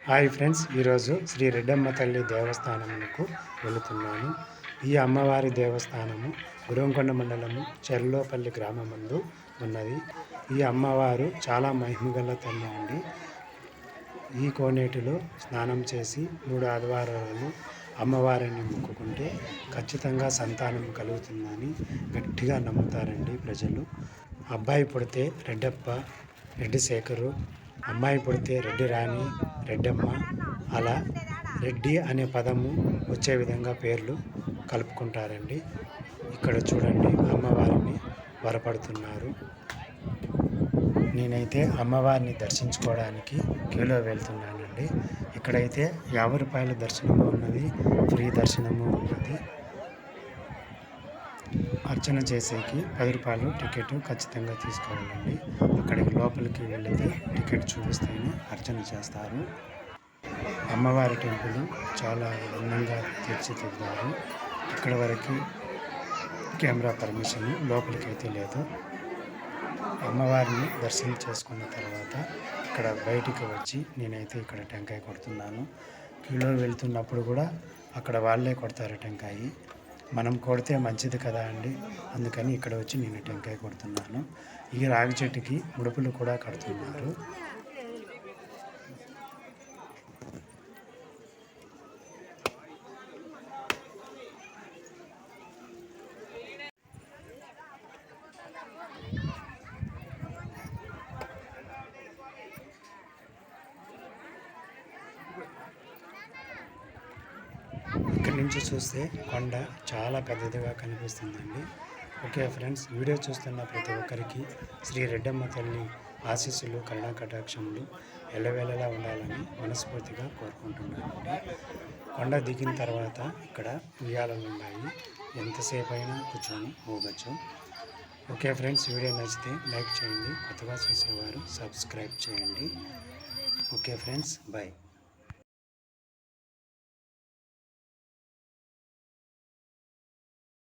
Hi friends, ఈరోజు శ్రీ రెడ్డమ్మ తల్లి దేవస్థానమునకు వెళుతున్నాను. ఈ అమ్మవారి దేవస్థానము గురంకొండ మండలము చెర్లోపల్లి గ్రామమందు ఉన్నది. ఈ అమ్మవారు చాలా మహిమగల తల్లి అండి. ఈ కోనేటిలో స్నానం చేసి 3 ఆదివారాలు అమ్మవారిని మొక్కుకుంటే ఖచ్చితంగా సంతానం కలుగుతుందని గట్టిగా నమ్ముతారండి ప్రజలు. అబ్బాయి పుడితే రెడ్డప్ప, రెడ్డి శేఖరు, అమ్మాయి పుడితే రెడ్డి రాణి, రెడ్డమ్మ, అలా రెడ్డి అనే పదము వచ్చే విధంగా పేర్లు కలుపుకుంటారండి. ఇక్కడ చూడండి, అమ్మవారిని వరపడుతున్నారు. నేనైతే అమ్మవారిని దర్శించుకోవడానికి క్యూలో వెళ్తున్నానండి. ఇక్కడైతే 50 రూపాయల దర్శనము ఉన్నది, ఫ్రీ దర్శనము ఉన్నది. అర్చన చేసేకి 10 రూపాయలు టికెట్ ఖచ్చితంగా తీసుకోవాలండి. అక్కడికి లోపలికి వెళితే టికెట్ చూపిస్తేనే అర్చన చేస్తారు. అమ్మవారి టెంపుల్ చాలా అందంగా తీర్చిదిద్దారు. ఇక్కడ వరకు కెమెరా పర్మిషన్, లోపలికి అయితే లేదు. అమ్మవారిని దర్శనం చేసుకున్న తర్వాత ఇక్కడ బయటికి వచ్చి నేనైతే ఇక్కడ టెంకాయ కొడుతున్నాను. క్యూలో వెళ్తున్నప్పుడు కూడా అక్కడ వాళ్ళే కొడతారు టెంకాయ. మనం కొడితే మంచిది కదా అండి, అందుకని ఇక్కడ వచ్చి నేను టెంకాయ కొడుతున్నాను. ఈ రాగి చెట్టుకి ముడుపులు కూడా కడుతున్నారు. ఇక్కడి నుంచి చూస్తే కొండ చాలా పెద్దదిగా కనిపిస్తుందండి. ఓకే ఫ్రెండ్స్, వీడియో చూస్తున్న ప్రతి ఒక్కరికి శ్రీ రెడ్డమ్మ తల్లి ఆశీస్సులు, కరుణా కటాక్షములు ఎల్లవేళలా ఉండాలని మనస్ఫూర్తిగా కోరుకుంటున్నానండి. కొండ దిగిన తర్వాత ఇక్కడ ఉయ్యాలలు ఉన్నాయి, ఎంతసేపు అయినా కూర్చొని ఊగచ్చు. ఓకే ఫ్రెండ్స్, వీడియో నచ్చితే లైక్ చేయండి, కొత్తగా చూసేవారు సబ్స్క్రైబ్ చేయండి. Okay friends, bye.